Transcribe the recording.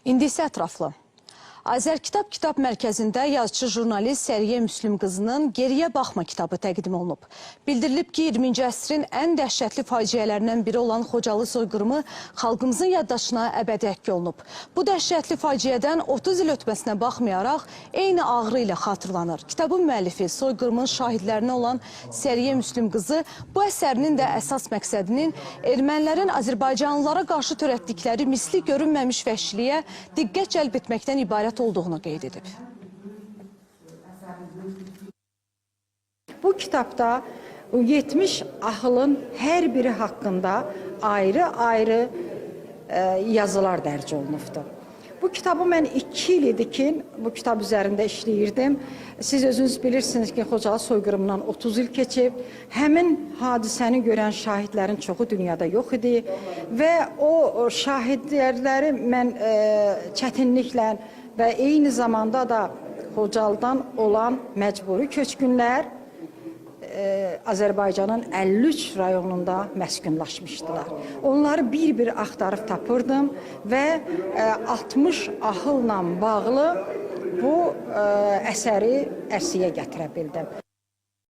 İndi isə ətraflı. Azərkitab Kitab Mərkəzində yazıcı jurnalist Səriyə Müslüm qızının Geriyə Baxma kitabı təqdim olunub. Bildirilib ki, 20-ci əsrin ən dəhşətli faciələrindən biri olan Xocalı soyqırımı xalqımızın yaddaşına əbədi həkk olunub. Bu dəhşətli faciədən 30 il ötməsinə baxmayaraq eyni ağrı ilə xatırlanır. Kitabın müəllifi soyqırımın şahidlərinə olan Səriyə Müslüm qızı bu əsərinin də əsas məqsədinin ermənilərin Azərbaycanlılara qarşı törətdikləri misli görünməmiş vəhşiliyə diqqət cəlb etməkdən ibarət olduğunu qeyd edib. Bu kitabda 70 ahılın hər biri haqqında ayrı-ayrı yazılar dərc olunubdur. Bu kitabı mən 2 il idi ki, bu kitab üzərində işləyirdim. Siz özünüz bilirsiniz ki, Xocalı soyqırımından 30 il keçib. Həmin hadisəni görən şahidlərin çoxu dünyada yox idi. Və o şahidləri mən çətinliklə və eyni zamanda da Xocalıdan olan məcburi köçkünlər Azərbaycanın 53 rayonunda məskunlaşmışdılar. Onları bir-bir axtarıb tapırdım və 60 ahılla bağlı bu əsəri ərsiyə gətirə bildim.